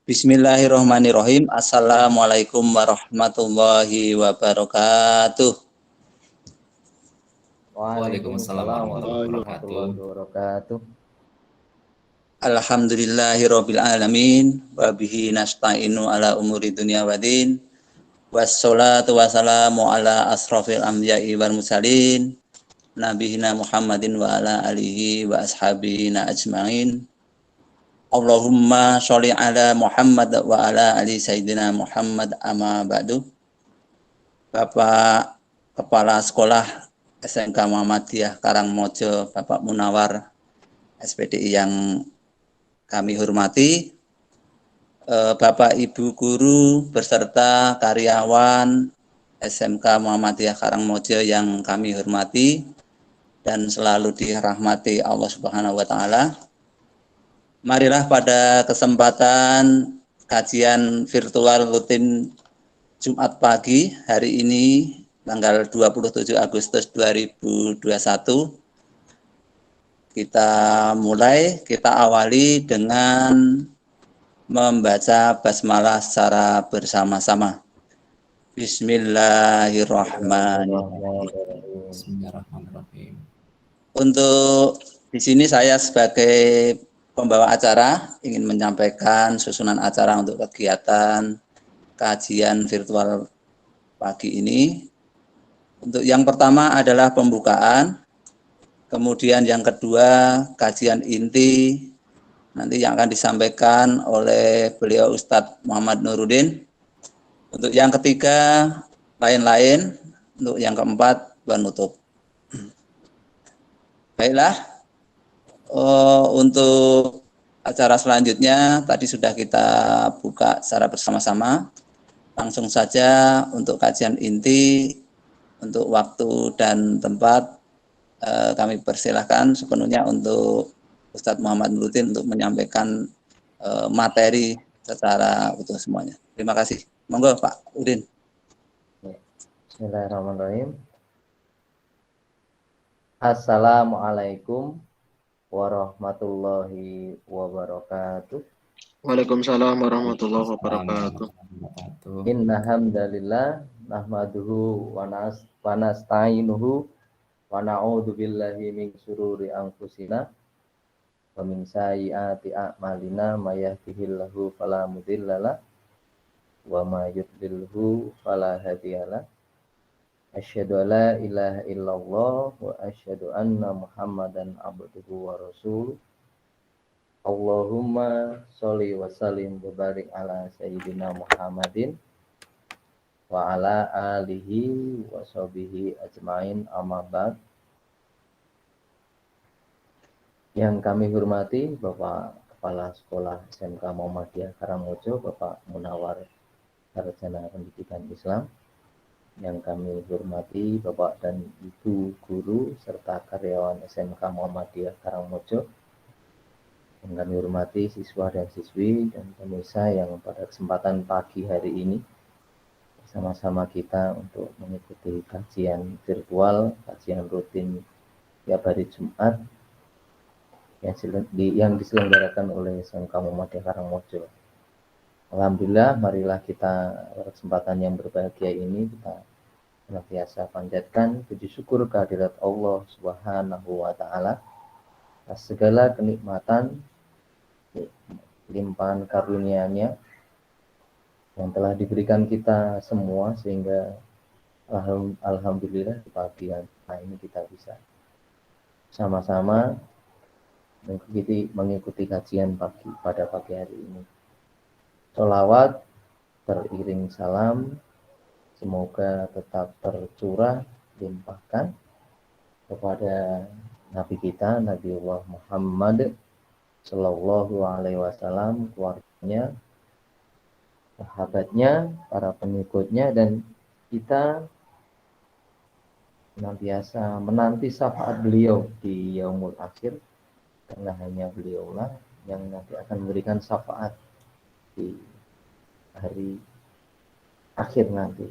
Bismillahirrahmanirrahim. Assalamualaikum warahmatullahi wabarakatuh. Waalaikumsalam warahmatullahi wabarakatuh. Alhamdulillahirabbil alamin wa bihi nasta'inu ala umuri dunya waddin. Wassalatu wassalamu ala asrofil anbiya'i wal mursalin nabiyina Muhammadin wa ala alihi wa ashabina ajmain. Allahumma sholli ala Muhammad wa ala ali sayyidina Muhammad amma ba'du. Bapak Kepala Sekolah SMK Muhammadiyah Karangmojo, Bapak Munawar SPDI yang kami hormati, Bapak Ibu guru beserta karyawan SMK Muhammadiyah Karangmojo yang kami hormati dan selalu dirahmati Allah Subhanahu wa taala. Marilah pada kesempatan kajian virtual rutin Jumat pagi hari ini tanggal 27 Agustus 2021 kita awali dengan membaca basmalah secara bersama-sama. Bismillahirrahmanirrahim. Bismillahirrahmanirrahim. Untuk di sini saya sebagai pembawa acara ingin menyampaikan susunan acara untuk kegiatan kajian virtual pagi ini. Untuk yang pertama adalah pembukaan, kemudian yang kedua kajian inti nanti yang akan disampaikan oleh beliau Ustadz Muhammad Nuruddin. Untuk yang ketiga lain-lain, untuk yang keempat penutup. Baiklah. Untuk acara selanjutnya tadi sudah kita buka secara bersama-sama. Langsung saja untuk kajian inti, untuk waktu dan tempat kami persilahkan sepenuhnya untuk Ustadz Muhammad Nuruddin untuk menyampaikan materi secara utuh semuanya. Terima kasih. Monggo Pak Udin. Bismillahirrahmanirrahim. Assalamualaikum warahmatullahi wabarakatuh. Waalaikumsalam warahmatullahi wabarakatuh. Inna hamdalillah nahmaduhu wa nasta'inuhu wa na'udzu billahi min syururi anfusina wa min sayyiati a'malina may yahdihillahu fala mudhillalah wa may yudlilhu fala hadiyalah. Asyhadu an la ilaha illallah wa asyhadu anna Muhammadan abduhu wa rasuluh. Allahumma sholli wa sallim wa barik ala sayyidina Muhammadin wa ala alihi wa sahbihi ajmain, amma ba'd. Yang kami hormati Bapak Kepala Sekolah SMK Muhammadiyah Karangmojo, Bapak Munawar Sarjana Pendidikan Islam. Yang kami hormati Bapak dan Ibu guru serta karyawan SMK Muhammadiyah Karangmojo. Yang kami hormati siswa dan siswi dan pemirsa yang pada kesempatan pagi hari ini bersama-sama kita untuk mengikuti kajian virtual, kajian rutin tiap hari Jumat yang diselenggarakan oleh SMK Muhammadiyah Karangmojo. Alhamdulillah, marilah kita pada kesempatan yang berbahagia ini kita senantiasa panjatkan puji syukur kehadirat Allah Subhanahu wa taala atas segala kenikmatan limpahan karunia-Nya yang telah diberikan kita semua, sehingga alhamdulillah di pagi ini kita bisa sama-sama mengikuti kajian pada pagi hari ini. Sholawat beriring salam semoga tetap tercurah limpahkan kepada Nabi kita, Nabiullah Muhammad Sallallahu Alaihi Wasallam, keluarganya, sahabatnya, para pengikutnya, dan kita senantiasa menanti syafaat beliau di yaumul akhir, karena hanya beliaulah yang nanti akan memberikan syafaat di hari akhir nanti.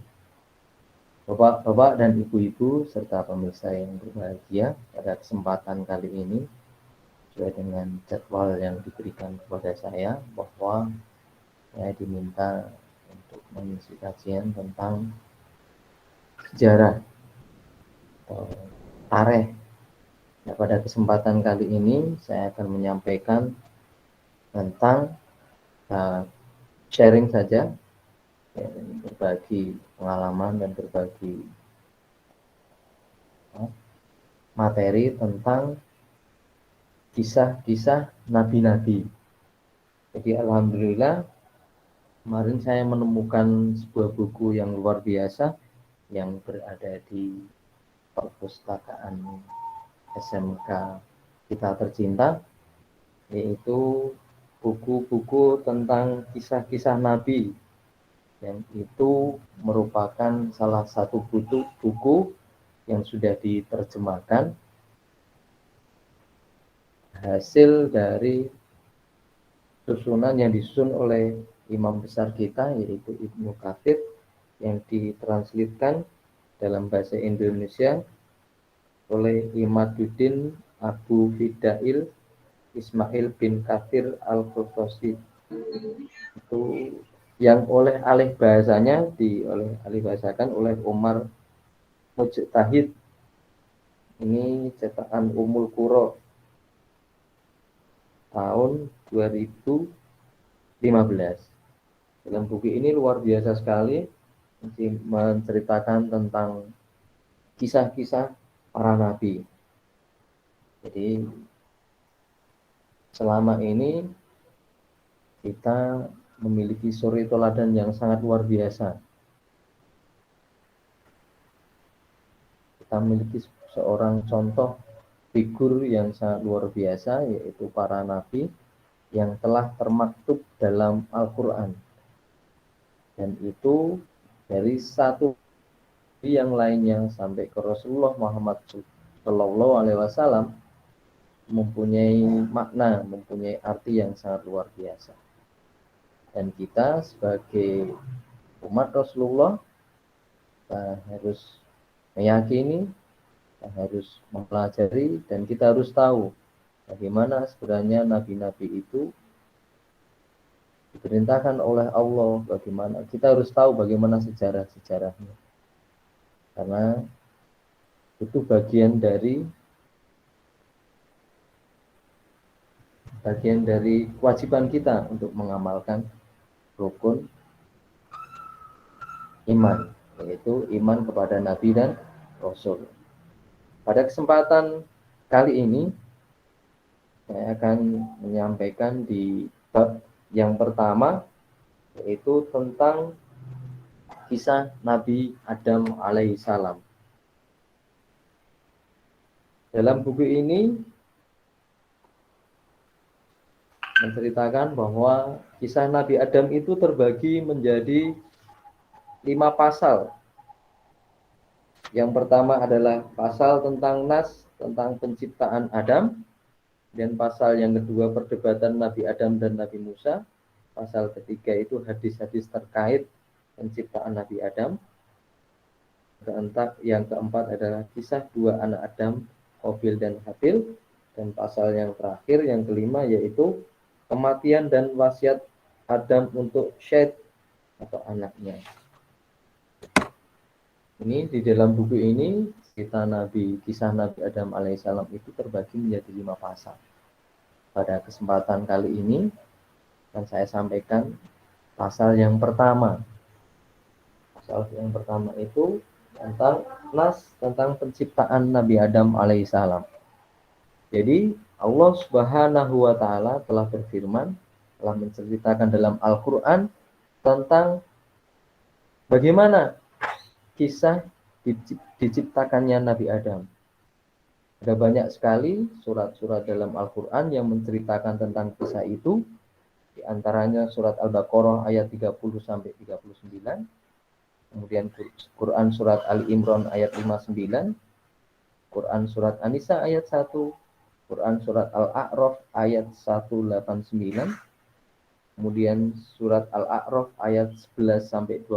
Bapak-bapak dan ibu-ibu serta pemirsa yang berbahagia, pada kesempatan kali ini sesuai dengan jadwal yang diberikan kepada saya bahwa saya diminta untuk mengisi kajian tentang sejarah atau tarikh. Nah, pada kesempatan kali ini saya akan menyampaikan tentang sharing saja, ya, berbagi pengalaman dan berbagi materi tentang kisah-kisah nabi-nabi. Jadi alhamdulillah kemarin saya menemukan sebuah buku yang luar biasa yang berada di perpustakaan SMK kita tercinta, yaitu buku-buku tentang kisah-kisah nabi, yang itu merupakan salah satu buku yang sudah diterjemahkan hasil dari susunan yang disusun oleh imam besar kita, yaitu Ibnu Katsir, yang ditranslitkan dalam bahasa Indonesia oleh Imaduddin Abu Fidail Ismail bin Katsir Al-Qurtubi. Itu yang oleh alih bahasanya alih bahasakan oleh Umar Mujtahid. Ini cetakan Ummul Qura tahun 2015. Dalam buku ini luar biasa sekali, menceritakan tentang kisah-kisah para nabi. Jadi selama ini kita memiliki suri teladan yang sangat luar biasa. Kita memiliki seorang contoh figur yang sangat luar biasa, yaitu para nabi yang telah termaktub dalam Al-Quran. Dan itu dari satu yang lainnya sampai ke Rasulullah Muhammad SAW mempunyai makna, mempunyai arti yang sangat luar biasa. Dan kita sebagai umat Rasulullah, kita harus meyakini, kita harus mempelajari, dan kita harus tahu bagaimana sebenarnya nabi-nabi itu diperintahkan oleh Allah. Bagaimana kita harus tahu bagaimana sejarah-sejarahnya, karena itu bagian dari kewajiban kita untuk mengamalkan rukun iman, yaitu iman kepada Nabi dan Rasul. Pada kesempatan kali ini saya akan menyampaikan di bab yang pertama, yaitu tentang kisah Nabi Adam alaihissalam. Dalam buku ini menceritakan bahwa kisah Nabi Adam itu terbagi menjadi 5 pasal. Yang pertama adalah pasal tentang nas, tentang penciptaan Adam. Dan pasal yang kedua perdebatan Nabi Adam dan Nabi Musa. Pasal ketiga itu hadis-hadis terkait penciptaan Nabi Adam. Yang keempat adalah kisah 2 anak Adam, Qabil dan Habil. Dan pasal yang terakhir, yang kelima, yaitu kematian dan wasiat Adam untuk Syed atau anaknya. Ini di dalam buku ini kisah Nabi Adam alaihissalam itu terbagi menjadi 5 pasal. Pada kesempatan kali ini akan saya sampaikan pasal yang pertama. Pasal yang pertama itu tentang tentang penciptaan Nabi Adam alaihissalam. Jadi Allah Subhanahu wa taala telah berfirman, telah menceritakan dalam Al-Qur'an tentang bagaimana kisah diciptakannya Nabi Adam. Ada banyak sekali surat-surat dalam Al-Quran yang menceritakan tentang kisah itu. Di antaranya surat Al-Baqarah ayat 30-39. Kemudian Quran surat Ali Imran ayat 59. Quran surat An-Nisa ayat 1. Quran surat Al-A'raf ayat 189. Kemudian surat Al-A'raf ayat 11-25.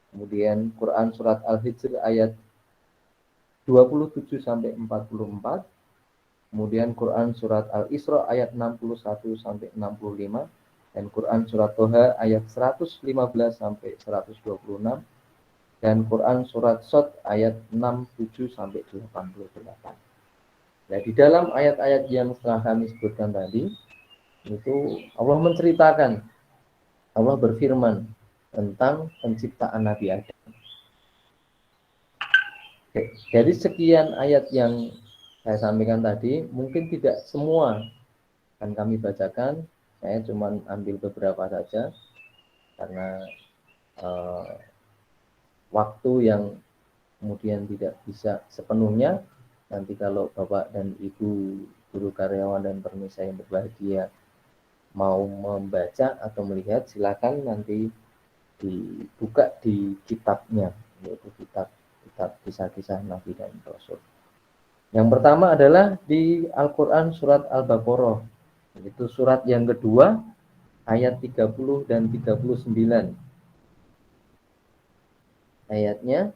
Kemudian Quran surat Al-Hijr ayat 27-44. Kemudian Quran surat Al-Isra ayat 61-65. dan Quran surat Toha ayat 115 sampai 126, dan Quran surat Shad ayat 67 sampai 88. Nah, di dalam ayat-ayat yang setelah kami sebutkan tadi, itu Allah menceritakan, Allah berfirman tentang penciptaan Nabi Adam. Oke, dari sekian ayat yang saya sampaikan tadi, mungkin tidak semua akan kami bacakan, saya cuma ambil beberapa saja, karena waktu yang kemudian tidak bisa sepenuhnya. Nanti kalau Bapak dan Ibu guru karyawan dan pemirsa yang berbahagia mau membaca atau melihat, silakan nanti dibuka di kitabnya, yaitu kitab kisah-kisah Nabi dan Rasul. Yang pertama adalah di Al-Quran surat Al-Baqarah, yaitu surat yang kedua ayat 30 dan 39. Ayatnya,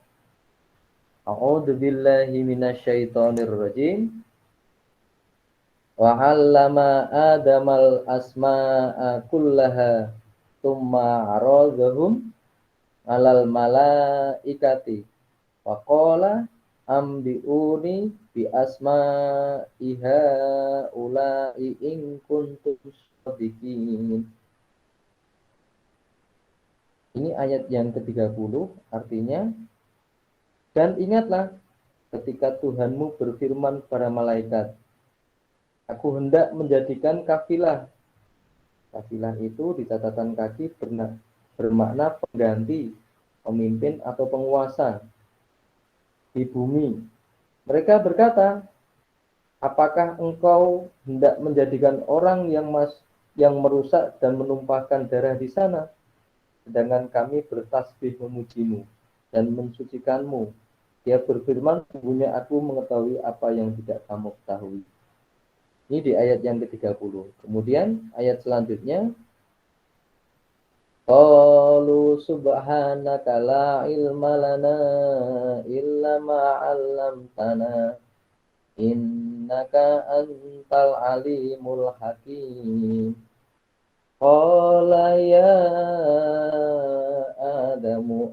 A'udzu billahi minasyaitonir rajim. Wa 'allama Adamal asma'a kullaha tsumma 'aradahum 'alal malaikati wa qala ambiuni bi asma'iha ula'i in kuntum shadiqin. Ini ayat yang ke-30, artinya, dan ingatlah ketika Tuhanmu berfirman kepada malaikat, aku hendak menjadikan kafilah. Kafilah itu di catatan kaki bermakna pengganti, pemimpin atau penguasa di bumi. Mereka berkata, apakah engkau hendak menjadikan orang yang merusak dan menumpahkan darah di sana? Sedangkan kami bertasbih memujimu dan mensucikanmu. Dia berfirman, sesungguhnya aku mengetahui apa yang tidak kamu ketahui. Ini di ayat yang ke-30. Kemudian ayat selanjutnya, qalu subhanaka la ilma lana illa ma 'allamtana innaka antal alimul hakim. Qala ya Adamu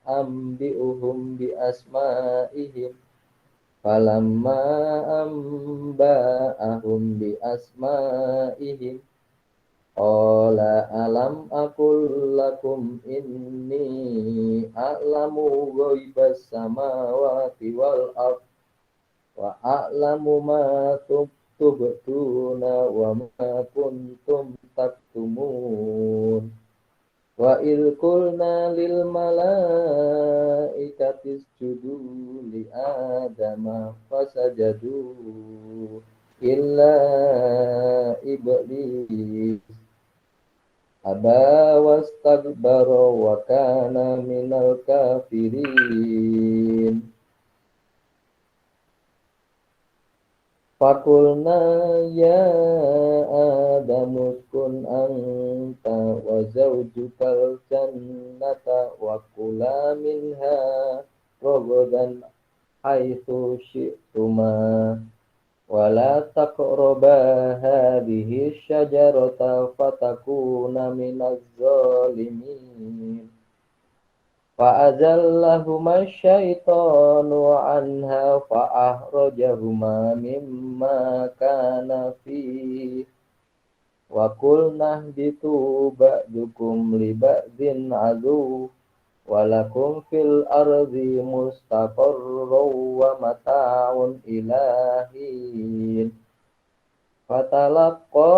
ambi'uhum bi asma'ihim. Falamma amba'ahum bi asma'ihim. Qala alam aqul lakum inni a'lamu ghaibas samawati wal ardh wa a'lamu ma tubtuna wa ma kuntum taktumun. Wa idh qulna lil malaikati isjudu li adama fasajadu illa iblis aba wastakbara wa kana minal kafirin. Fakulna ya Adamu uskun anta wa zawjukal jannata wa kula minha ragadan haitsu syi'tuma wa la taqraba hadhihi syajarata fatakuna minaz zalimin. Fa'azallahuma syaitanu anha fa'akhrajahuma mimma kana fi wa qulna ihbitu ba'dukum li ba'din adu walakum fil ardi mustaqarrun wa mata'un ilahin. Fatalaqqa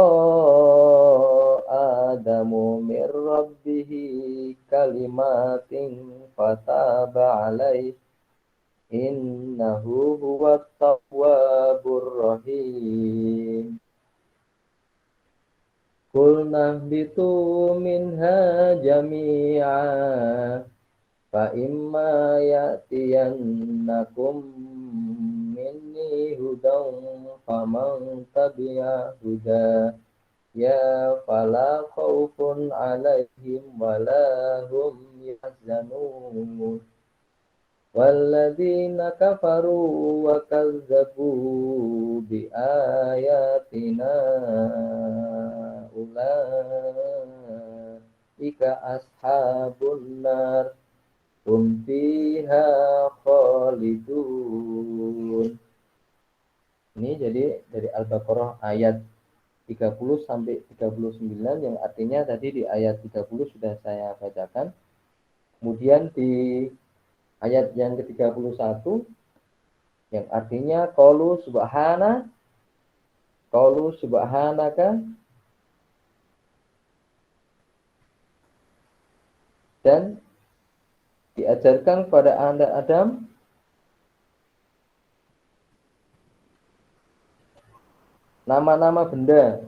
Adamu min rabbihi kalimatin fataba alaih innahu huwat tawwabur rahim. Qulna ihbitu minha jami'a fa imma ya'tiyannakum minni hudan faman tabi'a huda ya fala khaufun 'alaihim wala hum yahzanun. Walladzina kafaru wa kazzabu bi ayatina ulaika ulaika ashabun nar hum fiha khalidun. Ini jadi dari Al-Baqarah ayat 30 sampai 39 yang artinya tadi di ayat 30 sudah saya bacakan. Kemudian di ayat yang ke-31 yang artinya qalu subhanaka dan diajarkan kepada anak Adam nama-nama benda.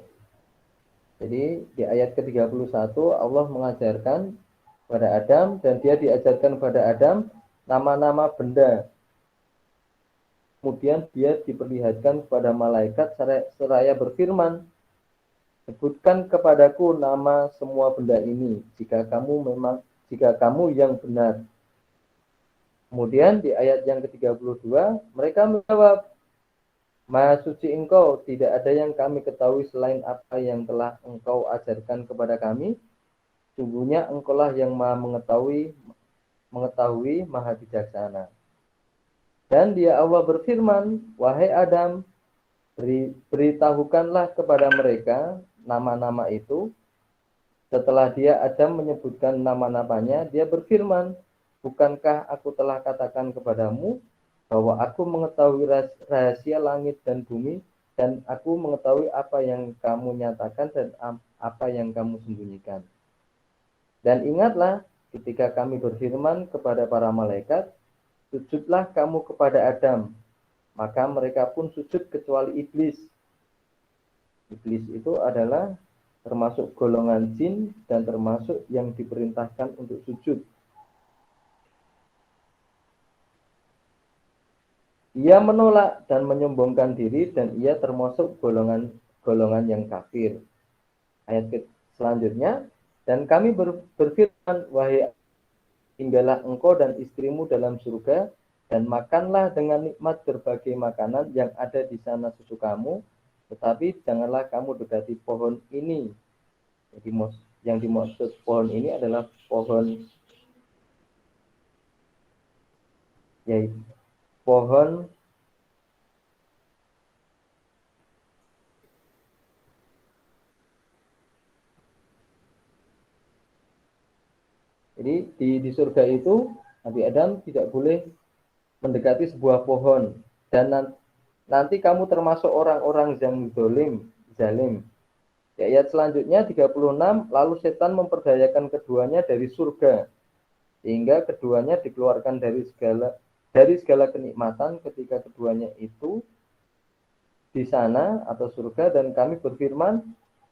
Jadi di ayat ke-31 Allah mengajarkan kepada Adam dan dia diajarkan kepada Adam nama-nama benda. Kemudian dia diperlihatkan kepada malaikat seraya berfirman, sebutkan kepadaku nama semua benda ini jika kamu yang benar. Kemudian di ayat yang ke-32 mereka menjawab, Maha suci engkau, tidak ada yang kami ketahui selain apa yang telah engkau ajarkan kepada kami. Sungguhnya engkaulah yang maha mengetahui, maha bijaksana. Dan dia Allah berfirman, wahai Adam, beritahukanlah kepada mereka nama-nama itu. Setelah dia Adam menyebutkan nama-namanya, dia berfirman, bukankah aku telah katakan kepadamu bahwa aku mengetahui rahasia langit dan bumi, dan aku mengetahui apa yang kamu nyatakan dan apa yang kamu sembunyikan. Dan ingatlah ketika kami berfirman kepada para malaikat, sujudlah kamu kepada Adam. Maka mereka pun sujud kecuali iblis. Iblis itu adalah termasuk golongan jin dan termasuk yang diperintahkan untuk sujud. Ia menolak dan menyombongkan diri dan ia termasuk golongan yang kafir. Ayat selanjutnya, dan kami berfirman, wahai tinggallah engkau dan istrimu dalam surga dan makanlah dengan nikmat berbagai makanan yang ada di sana sesukamu, tetapi janganlah kamu dekati pohon ini. Jadi yang dimaksud pohon ini adalah pohon yaitu pohon jadi di surga itu Nabi Adam tidak boleh mendekati sebuah pohon dan nanti kamu termasuk orang-orang yang zalim. Di ayat selanjutnya 36, lalu setan memperdayakan keduanya dari surga sehingga keduanya dikeluarkan dari segala kenikmatan ketika keduanya itu di sana atau surga, dan kami berfirman,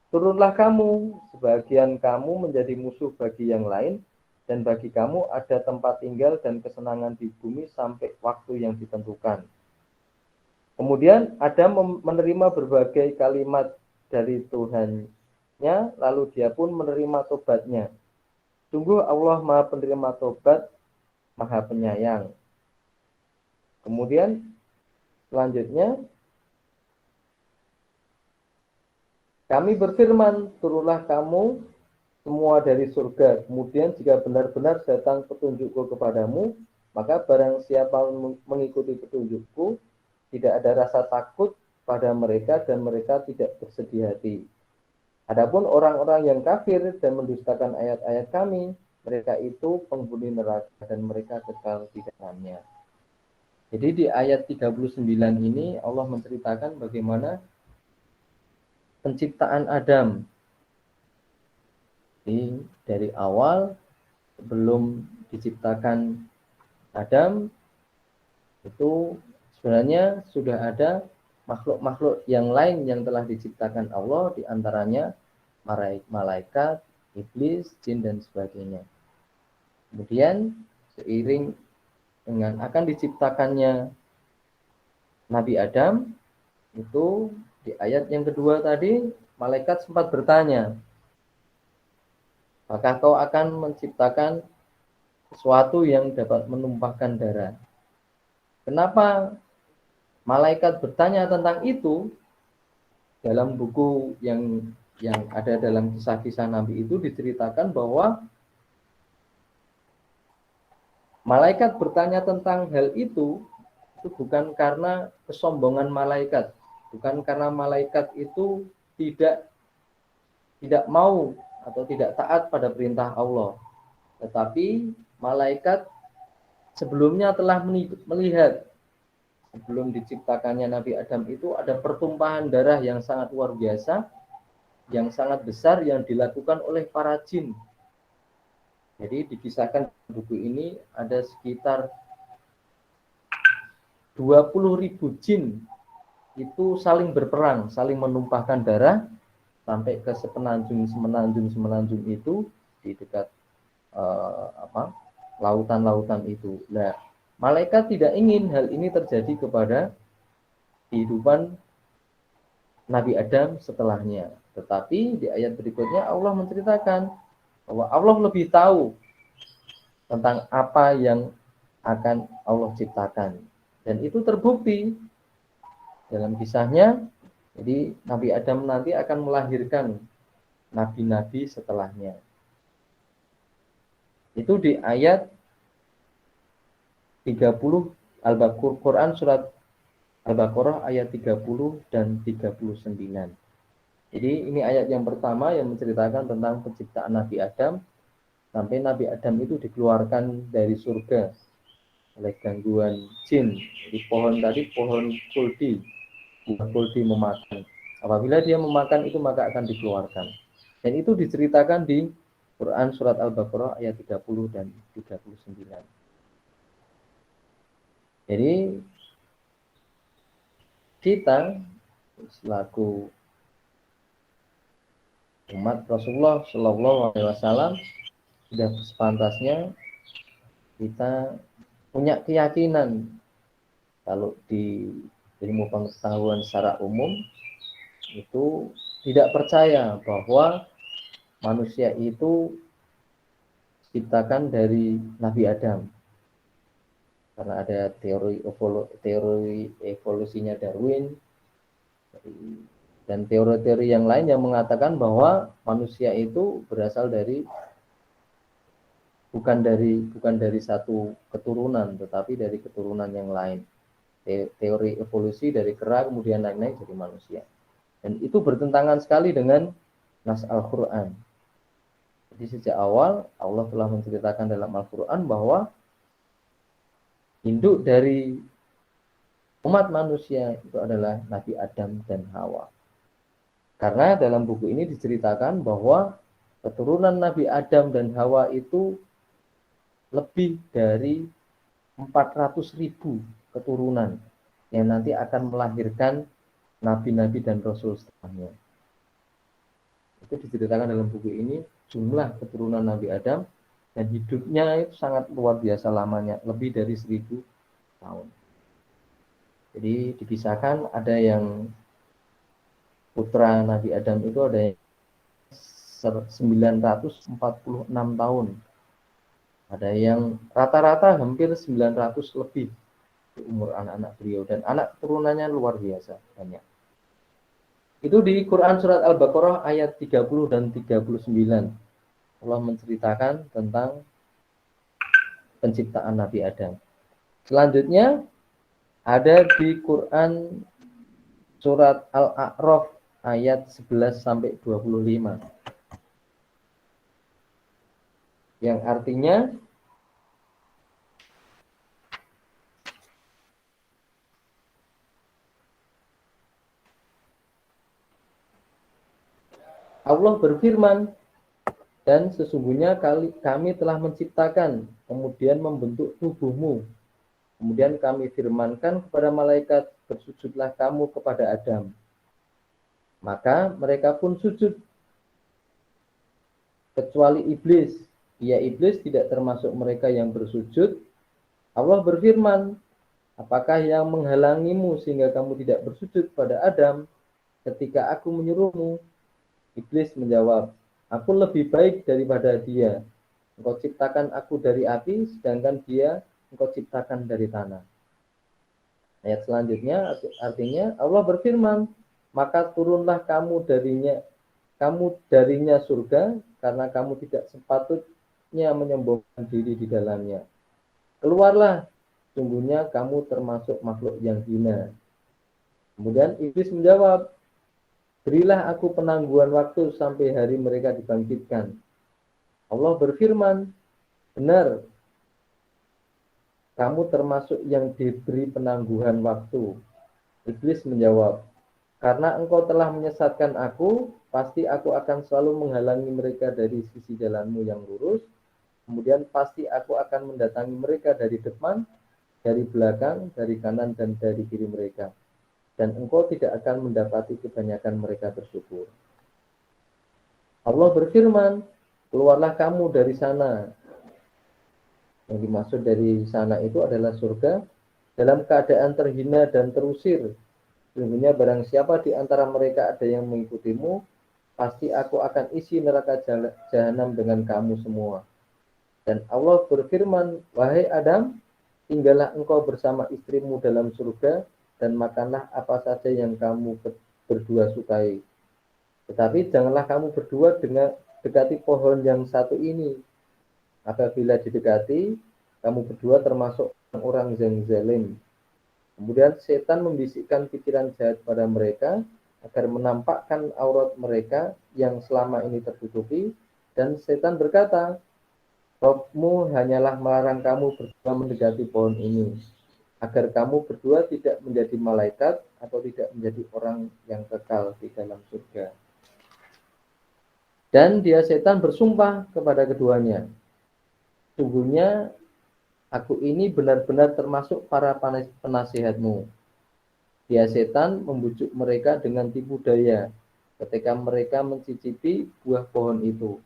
turunlah kamu, sebagian kamu menjadi musuh bagi yang lain, dan bagi kamu ada tempat tinggal dan kesenangan di bumi sampai waktu yang ditentukan. Kemudian Adam menerima berbagai kalimat dari Tuhannya, lalu dia pun menerima tobatnya. Sungguh Allah Maha Penerima Tobat, Maha Penyayang. Kemudian selanjutnya kami berfirman, turunlah kamu semua dari surga. Kemudian jika benar-benar datang petunjukku kepadamu, maka barang siapa mengikuti petunjukku, tidak ada rasa takut pada mereka dan mereka tidak bersedih hati. Adapun orang-orang yang kafir dan mendustakan ayat-ayat kami, mereka itu penghuni neraka dan mereka kekal di dalamnya. Jadi di ayat 39 ini Allah menceritakan bagaimana penciptaan Adam. Jadi dari awal sebelum diciptakan Adam itu sebenarnya sudah ada makhluk-makhluk yang lain yang telah diciptakan Allah, diantaranya malaikat, iblis, jin, dan sebagainya. Kemudian seiring dengan akan diciptakannya Nabi Adam, itu di ayat yang kedua tadi, malaikat sempat bertanya, apakah kau akan menciptakan sesuatu yang dapat menumpahkan darah? Kenapa malaikat bertanya tentang itu? Dalam buku yang yang ada dalam kisah-kisah Nabi itu diceritakan bahwa malaikat bertanya tentang hal itu bukan karena kesombongan malaikat, bukan karena malaikat itu tidak mau atau tidak taat pada perintah Allah, tetapi malaikat sebelumnya telah melihat sebelum diciptakannya Nabi Adam itu ada pertumpahan darah yang sangat luar biasa, yang sangat besar yang dilakukan oleh para jin. Jadi dikisahkan buku ini ada sekitar 20.000 jin itu saling berperang, saling menumpahkan darah sampai ke semenanjung itu di dekat lautan-lautan itu. Nah, malaikat tidak ingin hal ini terjadi kepada kehidupan Nabi Adam setelahnya. Tetapi di ayat berikutnya Allah menceritakan bahwa Allah lebih tahu tentang apa yang akan Allah ciptakan. Dan itu terbukti dalam kisahnya. Jadi Nabi Adam nanti akan melahirkan nabi-nabi setelahnya. Itu di ayat 30 Al-Baqarah, Quran surat Al-Baqarah ayat 30 dan 39. Jadi ini ayat yang pertama yang menceritakan tentang penciptaan Nabi Adam sampai Nabi Adam itu dikeluarkan dari surga oleh gangguan jin. Di pohon tadi, pohon kuldi, buah kuldi memakan. Apabila dia memakan itu maka akan dikeluarkan. Dan itu diceritakan di Quran surat Al-Baqarah ayat 30 dan 39. Jadi kita selaku umat Rasulullah Shallallahu Alaihi Wasallam sudah sepantasnya kita punya keyakinan kalau di ilmu pengetahuan secara umum itu tidak percaya bahwa manusia itu diciptakan dari Nabi Adam, karena ada teori evolusinya Darwin dan teori-teori yang lain yang mengatakan bahwa manusia itu berasal dari bukan dari satu keturunan, tetapi dari keturunan yang lain. Teori evolusi dari kera kemudian naik-naik jadi manusia. Dan itu bertentangan sekali dengan nas Al-Quran. Jadi sejak awal Allah telah menceritakan dalam Al-Quran bahwa induk dari umat manusia itu adalah Nabi Adam dan Hawa. Karena dalam buku ini diceritakan bahwa keturunan Nabi Adam dan Hawa itu lebih dari 400.000 keturunan yang nanti akan melahirkan nabi-nabi dan rasul setelahnya. Itu diceritakan dalam buku ini jumlah keturunan Nabi Adam dan hidupnya itu sangat luar biasa lamanya, lebih dari 1000 tahun. Jadi dikisahkan ada yang putra Nabi Adam itu ada yang 946 tahun. Ada yang rata-rata hampir 900 lebih umur anak-anak beliau, dan anak turunannya luar biasa banyak. Itu di Quran surat Al-Baqarah ayat 30 dan 39. Allah menceritakan tentang penciptaan Nabi Adam. Selanjutnya ada di Quran surat Al-A'raf ayat 11 sampai 25. Yang artinya Allah berfirman, dan sesungguhnya kami telah menciptakan, kemudian membentuk tubuhmu. Kemudian kami firmankan kepada malaikat, bersujudlah kamu kepada Adam. Maka mereka pun sujud, kecuali iblis. Dia iblis tidak termasuk mereka yang bersujud. Allah berfirman, apakah yang menghalangimu sehingga kamu tidak bersujud pada Adam ketika aku menyuruhmu? Iblis menjawab, aku lebih baik daripada dia. Engkau ciptakan aku dari api, sedangkan dia engkau ciptakan dari tanah. Ayat selanjutnya artinya Allah berfirman, maka turunlah kamu darinya, kamu darinya surga karena kamu tidak sepatutnya menyombongkan diri di dalamnya. Keluarlah, sungguhnya kamu termasuk makhluk yang hina. Kemudian iblis menjawab, berilah aku penangguhan waktu sampai hari mereka dibangkitkan. Allah berfirman, benar, kamu termasuk yang diberi penangguhan waktu. Iblis menjawab, karena engkau telah menyesatkan aku, pasti aku akan selalu menghalangi mereka dari sisi jalanmu yang lurus. Kemudian pasti aku akan mendatangi mereka dari depan, dari belakang, dari kanan, dan dari kiri mereka. Dan engkau tidak akan mendapati kebanyakan mereka bersyukur. Allah berfirman, keluarlah kamu dari sana. Yang dimaksud dari sana itu adalah surga dalam keadaan terhina dan terusir. Sesungguhnya barang siapa di antara mereka ada yang mengikutimu, pasti aku akan isi neraka jahanam dengan kamu semua. Dan Allah berfirman, wahai Adam, tinggallah engkau bersama istrimu dalam surga dan makanlah apa saja yang kamu berdua sukai. Tetapi janganlah kamu berdua dekati pohon yang satu ini. Apabila didekati, kamu berdua termasuk orang yang zalim. Kemudian setan membisikkan pikiran jahat pada mereka agar menampakkan aurat mereka yang selama ini tertutupi. Dan setan berkata, Rabbmu hanyalah melarang kamu berdua mendekati pohon ini, agar kamu berdua tidak menjadi malaikat atau tidak menjadi orang yang kekal di dalam surga. Dan dia setan bersumpah kepada keduanya, sungguhnya aku ini benar-benar termasuk para penasihatmu. Dia setan membujuk mereka dengan tipu daya ketika mereka mencicipi buah pohon itu.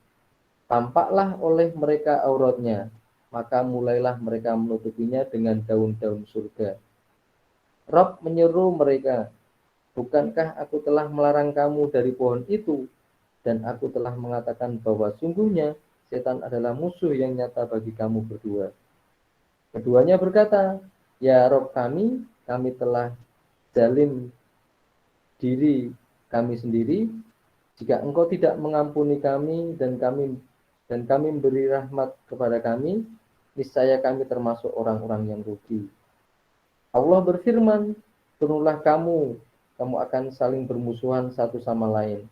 Tampaklah oleh mereka auratnya, maka mulailah mereka menutupinya dengan daun-daun surga. Rob menyeru mereka, bukankah aku telah melarang kamu dari pohon itu? Dan aku telah mengatakan bahwa sungguhnya setan adalah musuh yang nyata bagi kamu berdua. Keduanya berkata, ya Rob kami telah zalim diri kami sendiri. Jika engkau tidak mengampuni kami dan kami memberi rahmat kepada kami, niscaya kami termasuk orang-orang yang rugi. Allah berfirman, turunlah kamu akan saling bermusuhan satu sama lain.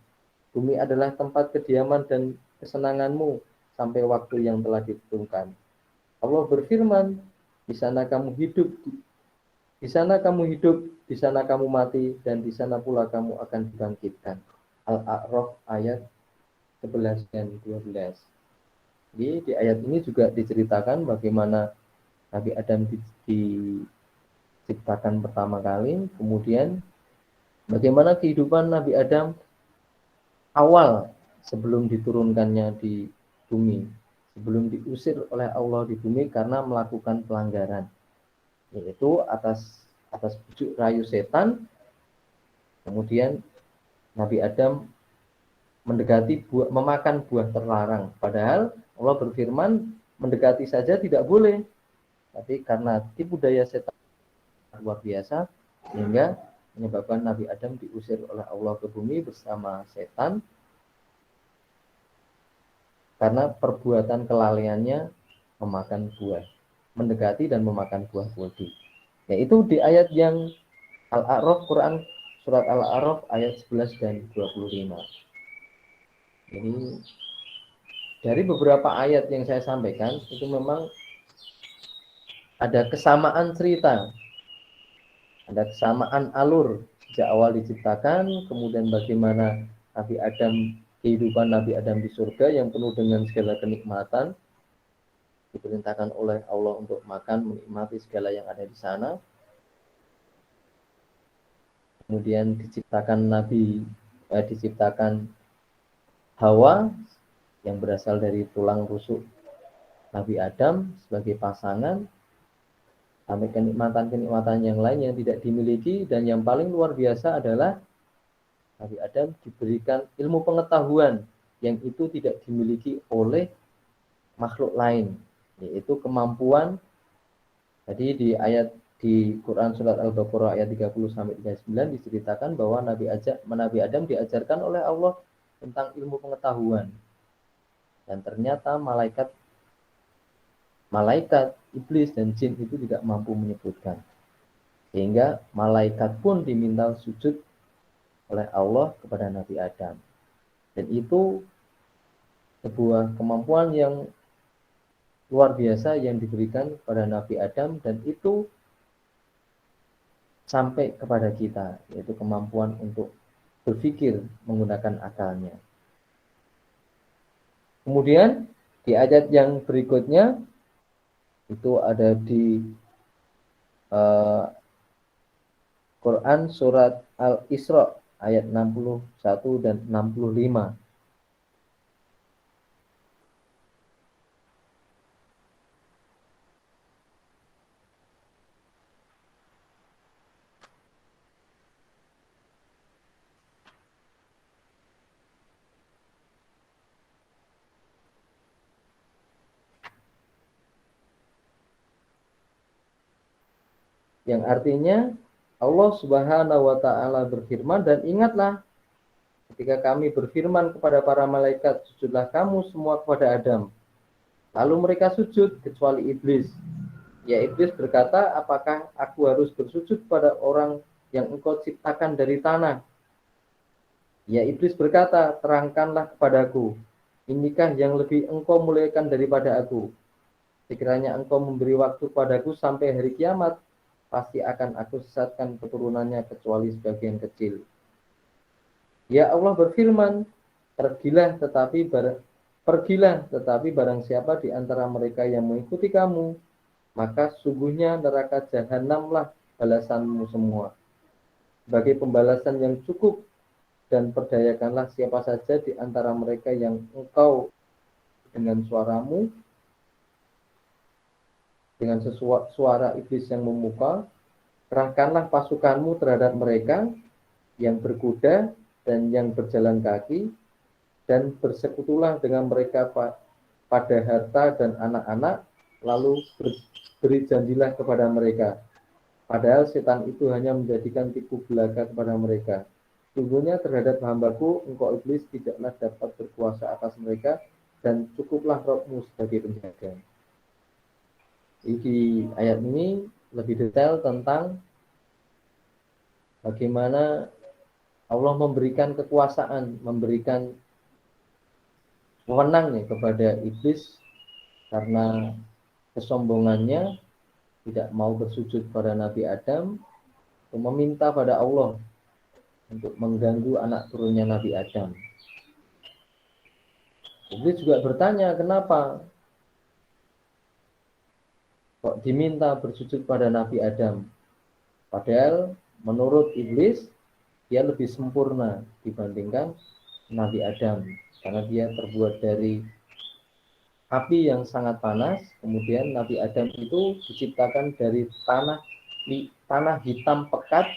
Bumi adalah tempat kediaman dan kesenanganmu sampai waktu yang telah ditentukan. Allah berfirman, di sana kamu hidup, di sana kamu mati, dan di sana pula kamu akan dibangkitkan. Al-A'raf ayat 11 dan 12. Di ayat ini juga diceritakan bagaimana Nabi Adam diciptakan pertama kali, kemudian bagaimana kehidupan Nabi Adam awal sebelum diturunkannya di bumi, sebelum diusir oleh Allah di bumi karena melakukan pelanggaran, yaitu atas bujuk rayu setan. Kemudian Nabi Adam memakan buah terlarang. Padahal Allah berfirman, mendekati saja tidak boleh. Tapi karena tipu daya setan luar biasa, sehingga menyebabkan Nabi Adam diusir oleh Allah ke bumi bersama setan karena perbuatan kelalaiannya memakan buah, mendekati dan memakan buah kuldi. Yaitu di ayat yang Al-A'raf, Quran surat Al-A'raf ayat 11 dan 25. Jadi dari beberapa ayat yang saya sampaikan itu memang ada kesamaan cerita, ada kesamaan alur sejak awal diciptakan, kemudian bagaimana kehidupan Nabi Adam di surga yang penuh dengan segala kenikmatan, diperintahkan oleh Allah untuk makan, menikmati segala yang ada di sana. Kemudian diciptakan Hawa yang berasal dari tulang rusuk Nabi Adam sebagai pasangan, sampai kenikmatan-kenikmatan yang lain yang tidak dimiliki. Dan yang paling luar biasa adalah Nabi Adam diberikan ilmu pengetahuan yang itu tidak dimiliki oleh makhluk lain, yaitu kemampuan. Jadi di Quran surat Al-Baqarah ayat 30 sampai 39 diceritakan bahwa Nabi Adam diajarkan oleh Allah tentang ilmu pengetahuan. Dan ternyata malaikat iblis dan jin itu tidak mampu menyebutkan. Sehingga malaikat pun diminta sujud oleh Allah kepada Nabi Adam. Dan itu sebuah kemampuan yang luar biasa yang diberikan pada Nabi Adam, dan itu sampai kepada kita, yaitu kemampuan untuk berpikir menggunakan akalnya. Kemudian di ayat yang berikutnya itu ada di Quran surat Al-Isra ayat 61 dan 65. Yang artinya Allah Subhanahu wa taala berfirman, dan ingatlah ketika kami berfirman kepada para malaikat, sujudlah kamu semua kepada Adam. Lalu mereka sujud kecuali iblis. Ya, iblis berkata, apakah aku harus bersujud pada orang yang engkau ciptakan dari tanah? Ya, iblis berkata, terangkanlah kepadaku, inikah yang lebih engkau muliakan daripada aku? Sekiranya engkau memberi waktu padaku sampai hari kiamat, pasti akan aku sesatkan keturunannya kecuali sebagian kecil. Ya, Allah berfirman, pergilah tetapi barang siapa di antara mereka yang mengikuti kamu, maka sungguhnya neraka jahanamlah balasanmu semua. Sebagai pembalasan yang cukup, dan perdayakanlah siapa saja di antara mereka yang engkau dengan suaramu, dengan suara iblis yang memukau, kerahkanlah pasukanmu terhadap mereka yang berkuda dan yang berjalan kaki, dan bersekutulah dengan mereka pada harta dan anak-anak, lalu beri janjilah kepada mereka. Padahal setan itu hanya menjadikan tipu belaka kepada mereka. Sungguhnya terhadap hambaku, engkau iblis tidaklah dapat berkuasa atas mereka, dan cukuplah rohmu sebagai penjaga. Di ayat ini lebih detail tentang bagaimana Allah memberikan kekuasaan, memberikan wewenang kepada iblis karena kesombongannya tidak mau bersujud pada Nabi Adam, meminta pada Allah untuk mengganggu anak turunnya Nabi Adam. Iblis juga bertanya, kenapa kok diminta bersujud pada Nabi Adam? Padahal menurut iblis dia lebih sempurna dibandingkan Nabi Adam, karena dia terbuat dari api yang sangat panas. Kemudian Nabi Adam itu diciptakan dari tanah hitam pekat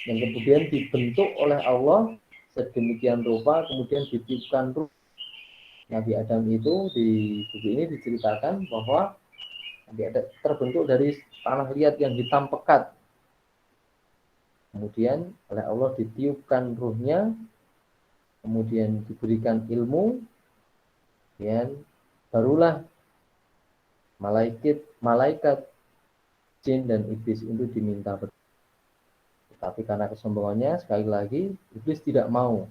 yang kemudian dibentuk oleh Allah sedemikian rupa, kemudian ditiupkan ruh. Nabi Adam itu di buku ini diceritakan bahwa Nabi Adam terbentuk dari tanah liat yang hitam pekat. Kemudian oleh Allah ditiupkan ruhnya, kemudian diberikan ilmu, dan barulah malaikat, jin dan iblis itu diminta bersujud. Tapi karena kesombongannya, sekali lagi iblis tidak mau.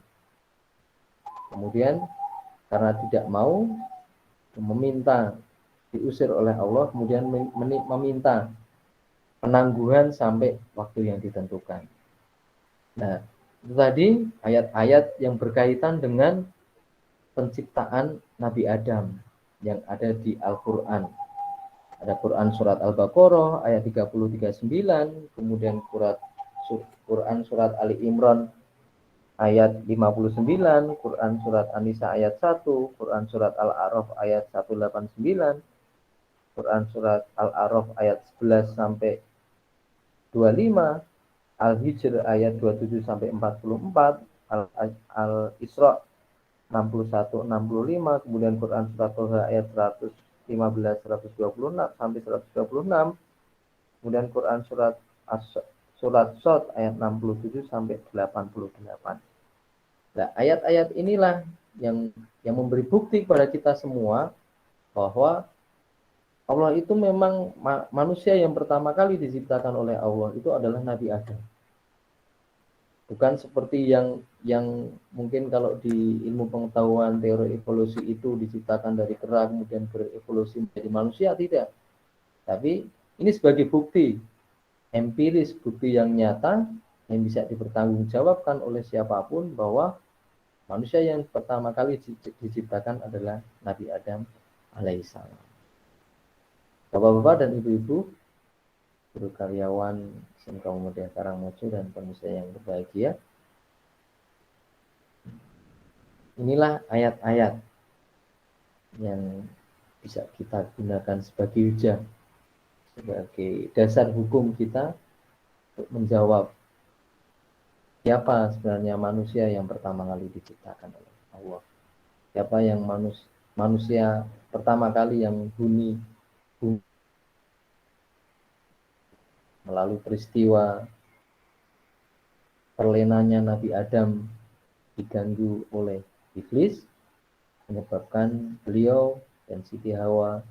Kemudian karena tidak mau, meminta, diusir oleh Allah, kemudian meminta penangguhan sampai waktu yang ditentukan. Nah, itu tadi ayat-ayat yang berkaitan dengan penciptaan Nabi Adam yang ada di Al-Quran. Ada Quran surat Al-Baqarah ayat 30-39, kemudian Quran surat Ali Imran ayat 59, Quran surat An-Nisa ayat 1, Quran surat Al-A'raf ayat 189, Quran surat Al-A'raf ayat 11 sampai 25, Al-Hijr ayat 27 sampai 44, Al-Isra 61-65, kemudian Quran surat Toha ayat 115-126 sampai 126, kemudian Quran surat Shad ayat 67 sampai 88. Nah, ayat-ayat inilah yang memberi bukti kepada kita semua bahwa Allah itu memang manusia yang pertama kali diciptakan oleh Allah itu adalah Nabi Adam. Bukan seperti yang mungkin kalau di ilmu pengetahuan teori evolusi itu diciptakan dari kera kemudian berevolusi menjadi manusia, tidak. Tapi ini sebagai bukti empiris, bukti yang nyata yang bisa dipertanggungjawabkan oleh siapapun bahwa manusia yang pertama kali diciptakan adalah Nabi Adam alaihissalam. Bapak-bapak dan ibu-ibu, guru karyawan SMK Muhammadiyah Karangmojo dan pemirsa yang berbahagia, inilah ayat-ayat yang bisa kita gunakan sebagai hujah, sebagai dasar hukum kita untuk menjawab siapa sebenarnya manusia yang pertama kali diciptakan oleh Allah. Siapa yang manusia pertama kali yang huni melalui peristiwa perlenanya Nabi Adam diganggu oleh iblis, menyebabkan beliau dan Siti Hawa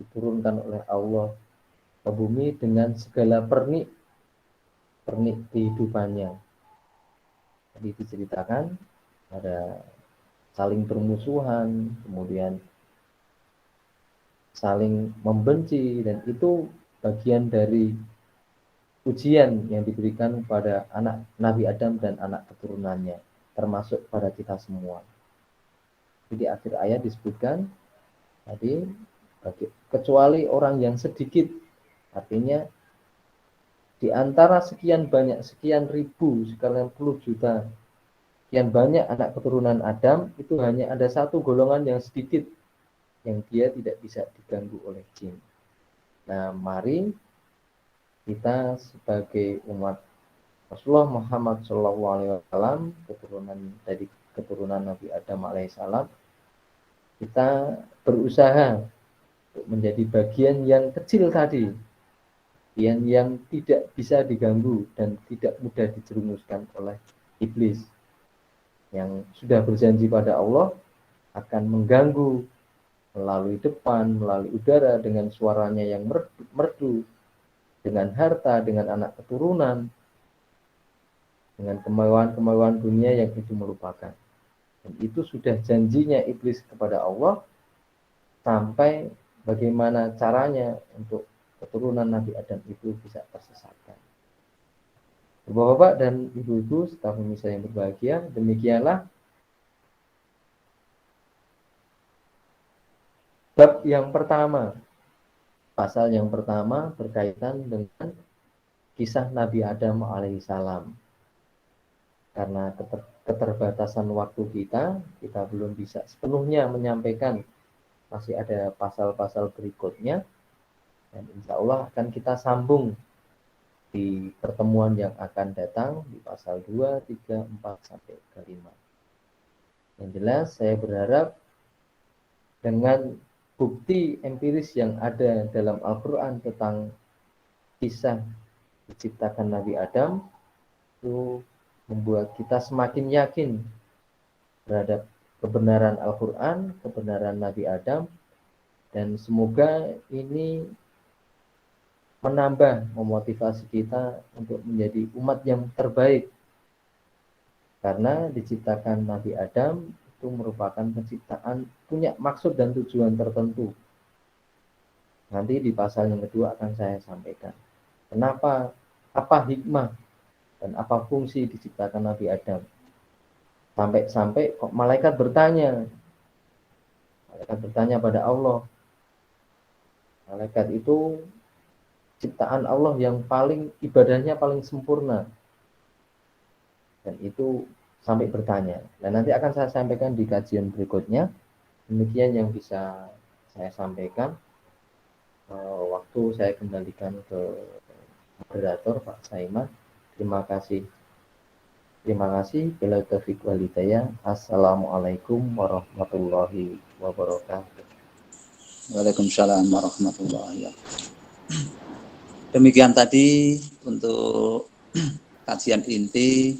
diturunkan oleh Allah ke bumi dengan segala pernik kehidupannya. Jadi diceritakan ada saling bermusuhan, kemudian saling membenci, dan itu bagian dari ujian yang diberikan pada anak Nabi Adam dan anak keturunannya, termasuk pada kita semua. Jadi akhir ayat disebutkan tadi, kecuali orang yang sedikit, artinya di antara sekian banyak, sekian ribu, sekian puluh juta, sekian banyak anak keturunan Adam, itu hanya ada satu golongan yang sedikit yang dia tidak bisa diganggu oleh jin. Nah, mari kita sebagai umat Rasulullah Muhammad SAW, keturunan Nabi Adam alaihissalam, kita berusaha untuk menjadi bagian yang kecil tadi, yang tidak bisa diganggu dan tidak mudah dijerumuskan oleh iblis, yang sudah berjanji pada Allah akan mengganggu melalui depan, melalui udara, dengan suaranya yang merdu, dengan harta, dengan anak keturunan, dengan kemewahan-kemewahan dunia yang itu melupakan. Dan itu sudah janjinya iblis kepada Allah, sampai bagaimana caranya untuk keturunan Nabi Adam itu bisa tersesatkan. Bapak-bapak dan ibu-ibu serta pemirsa yang berbahagia, demikianlah bab yang pertama, pasal yang pertama berkaitan dengan kisah Nabi Adam alaihissalam. Karena keterbatasan waktu kita belum bisa sepenuhnya menyampaikan, masih ada pasal-pasal berikutnya, dan insya Allah akan kita sambung di pertemuan yang akan datang di pasal 2, 3, 4, sampai ke 5. Yang jelas saya berharap dengan bukti empiris yang ada dalam Al-Quran tentang kisah diciptakan Nabi Adam, itu membuat kita semakin yakin terhadap kebenaran Al-Quran, kebenaran Nabi Adam, dan semoga ini menambah memotivasi kita untuk menjadi umat yang terbaik. Karena diciptakan Nabi Adam itu merupakan penciptaan punya maksud dan tujuan tertentu. Nanti di pasal yang kedua akan saya sampaikan kenapa, apa hikmah dan apa fungsi diciptakan Nabi Adam. Sampai-sampai kok malaikat bertanya pada Allah. Malaikat itu ciptaan Allah yang paling, ibadahnya paling sempurna. Dan itu sampai bertanya. Dan nanti akan saya sampaikan di kajian berikutnya. Demikian yang bisa saya sampaikan. Waktu saya kembalikan ke moderator Pak Saiman. Terima kasih. Bila taufiq wal hidayah. Assalamualaikum warahmatullahi wabarakatuh. Waalaikumsalam warahmatullahi wabarakatuh. Demikian tadi untuk kajian inti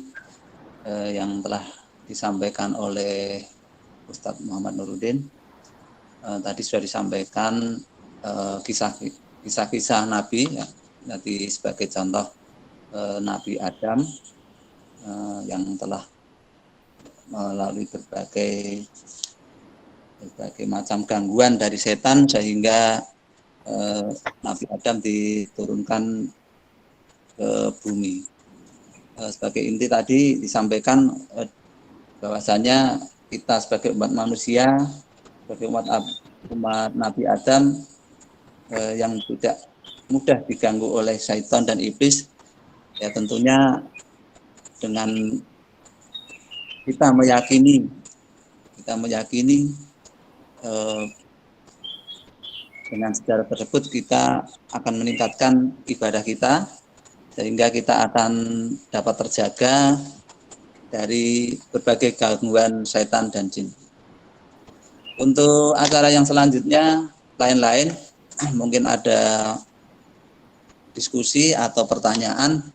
yang telah disampaikan oleh Ustadz Muhammad Nuruddin. Tadi sudah disampaikan kisah-kisah Nabi, ya, nanti sebagai contoh Nabi Adam yang telah melalui berbagai macam gangguan dari setan sehingga Nabi Adam diturunkan ke bumi. Sebagai inti tadi disampaikan bahwasanya kita sebagai umat manusia, sebagai umat Nabi Adam yang tidak mudah diganggu oleh syaitan dan iblis, ya tentunya dengan kita meyakini dengan sejarah tersebut kita akan meningkatkan ibadah kita sehingga kita akan dapat terjaga dari berbagai gangguan setan dan jin. Untuk acara yang selanjutnya lain-lain mungkin ada diskusi atau pertanyaan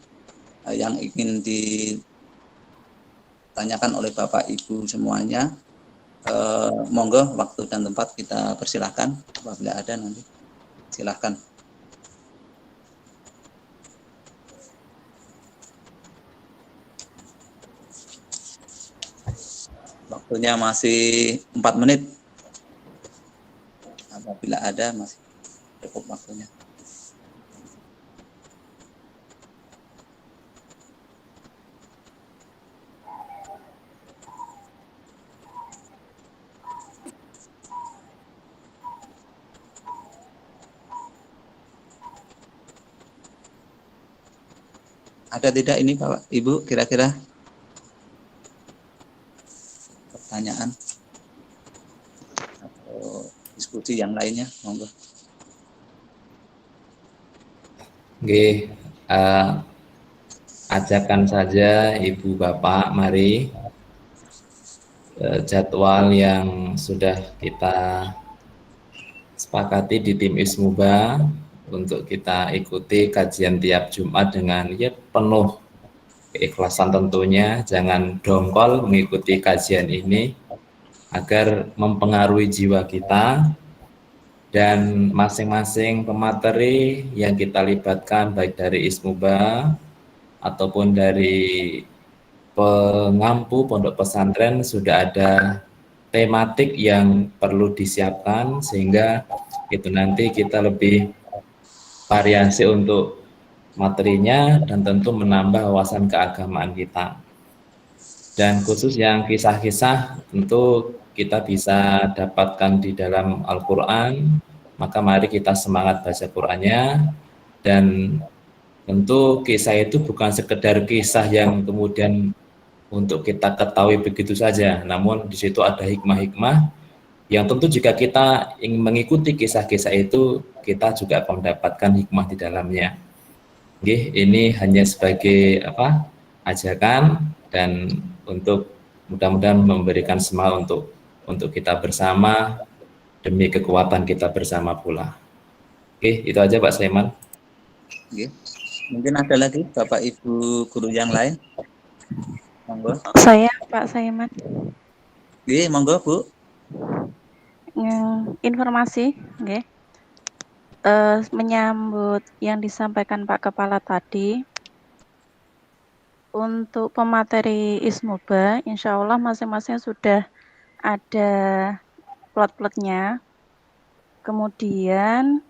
yang ingin ditanyakan oleh Bapak Ibu semuanya. Monggo waktu dan tempat kita persilahkan apabila ada nanti. Silahkan. Waktunya masih 4 menit. Apabila ada masih cukup waktunya. Ada tidak ini Bapak Ibu kira-kira pertanyaan atau diskusi yang lainnya? Monggo. Oke, ajakan saja Ibu Bapak, mari jadwal yang sudah kita sepakati di tim Ismuba untuk kita ikuti kajian tiap Jumat dengan penuh keikhlasan tentunya, jangan dongkol mengikuti kajian ini agar mempengaruhi jiwa kita dan masing-masing pemateri yang kita libatkan baik dari Ismuba ataupun dari pengampu pondok pesantren sudah ada tematik yang perlu disiapkan sehingga itu nanti kita lebih variasi untuk materinya dan tentu menambah wawasan keagamaan kita. Dan khusus yang kisah-kisah tentu kita bisa dapatkan di dalam Al-Quran, maka mari kita semangat baca Qurannya. Dan tentu kisah itu bukan sekedar kisah yang kemudian untuk kita ketahui begitu saja, namun di situ ada hikmah-hikmah yang tentu jika kita ingin mengikuti kisah-kisah itu, kita juga akan mendapatkan hikmah di dalamnya. Oke, ini hanya sebagai ajakan dan untuk mudah-mudahan memberikan semangat untuk kita bersama demi kekuatan kita bersama pula. Oke, itu aja Pak Saiman. Oke. Mungkin ada lagi Bapak Ibu guru yang lain? Monggo. Saya Pak Saiman. Oke, monggo Bu. Informasi, okay. Menyambut yang disampaikan Pak Kepala tadi, untuk pemateri Ismuba, insya Allah masing-masing sudah ada plot-plotnya. Kemudian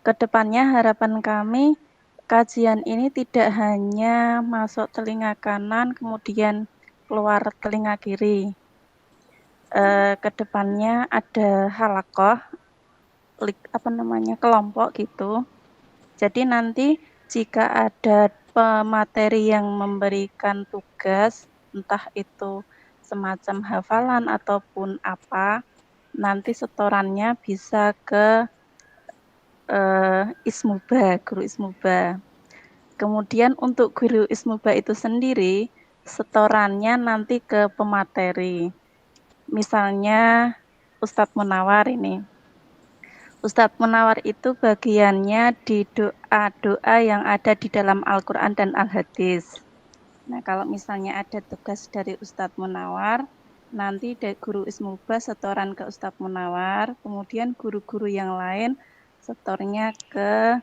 kedepannya harapan kami kajian ini tidak hanya masuk telinga kanan kemudian keluar telinga kiri. Kedepannya ada halakoh, kelompok gitu. Jadi nanti jika ada pemateri yang memberikan tugas, entah itu semacam hafalan ataupun apa, nanti setorannya bisa ke Ismuba, guru Ismuba. Kemudian untuk guru Ismuba itu sendiri, setorannya nanti ke pemateri. Misalnya Ustadz Munawar ini. Ustadz Munawar itu bagiannya di doa-doa yang ada di dalam Al-Quran dan Al-Hadis. Nah, kalau misalnya ada tugas dari Ustadz Munawar, nanti dari guru Ismuba setoran ke Ustadz Munawar, kemudian guru-guru yang lain setornya ke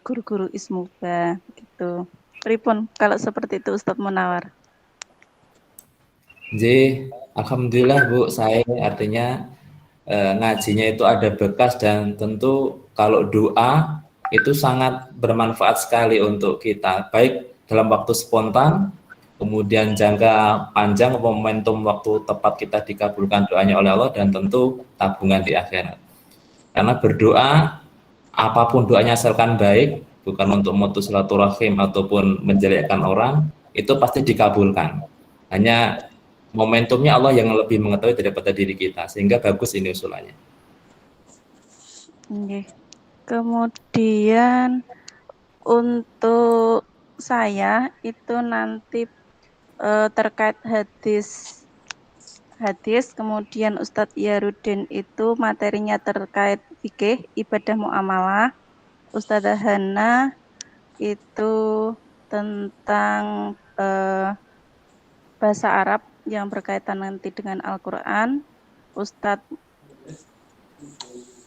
guru-guru Ismuba gitu. Pripun kalau seperti itu Ustadz Munawar? Jadi, alhamdulillah Bu, saya artinya ngajinya itu ada bekas dan tentu kalau doa itu sangat bermanfaat sekali untuk kita, baik dalam waktu spontan, kemudian jangka panjang momentum waktu tepat kita dikabulkan doanya oleh Allah, dan tentu tabungan di akhirat. Karena berdoa, apapun doanya asalkan baik, bukan untuk memutus silaturahim ataupun menjelekkan orang, itu pasti dikabulkan. Hanya momentumnya Allah yang lebih mengetahui daripada diri kita, sehingga bagus ini usulannya. Oke. Kemudian untuk saya itu nanti terkait hadis, kemudian Ustadz Yarudin itu materinya terkait fikih, ibadah muamalah, Ustadzah Hana itu tentang bahasa Arab yang berkaitan nanti dengan Al-Quran, Ustadz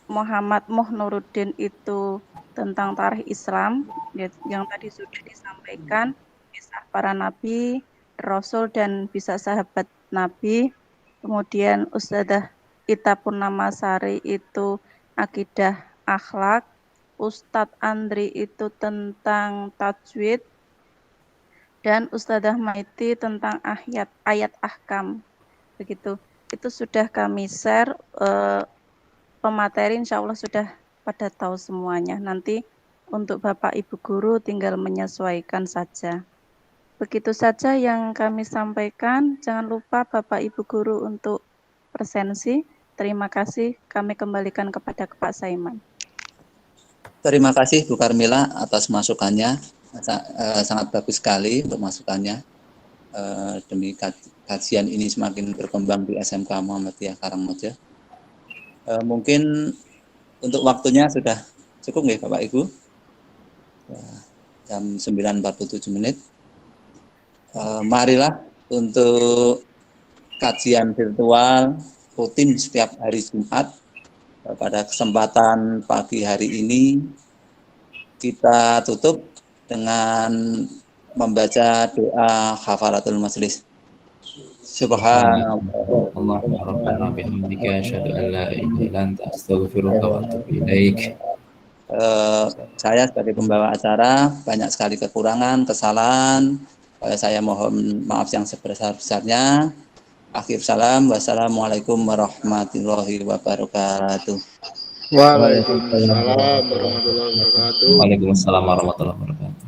Muhammad Nuruddin itu tentang tarikh Islam yang tadi sudah disampaikan, kisah para nabi, rasul dan bisa sahabat nabi. Kemudian Ustadzah Ita Purnamasari itu akidah akhlak, Ustadz Andri itu tentang tajwid, dan Ustadzah Maiti tentang ayat ahkam. Begitu. Itu sudah kami share pemateri, insya Allah sudah pada tahu semuanya. Nanti untuk Bapak Ibu Guru tinggal menyesuaikan saja. Begitu saja yang kami sampaikan. Jangan lupa Bapak Ibu Guru untuk presensi. Terima kasih. Kami kembalikan kepada Pak Saiman. Terima kasih Bu Karmila atas masukannya. Sangat bagus sekali untuk masukannya. Demi kajian ini semakin berkembang di SMK Muhammadiyah Karangmojo. Mungkin untuk waktunya sudah cukup nggih Bapak Ibu? Jam 9.47 menit. Marilah untuk kajian virtual rutin setiap hari Jumat. Pada kesempatan pagi hari ini kita tutup dengan membaca doa khafaratul majlis. Subhanallah rabbana bihamdika asyhadu an la ilaha illa anta astaghfiruka wa atubu ilaik. Saya sebagai pembawa acara banyak sekali kekurangan, kesalahan. Saya mohon maaf yang sebesar-besarnya. Akhir salam. Wassalamualaikum warahmatullahi wabarakatuh. Waalaikumsalam warahmatullahi wabarakatuh. Waalaikumsalam warahmatullahi wabarakatuh.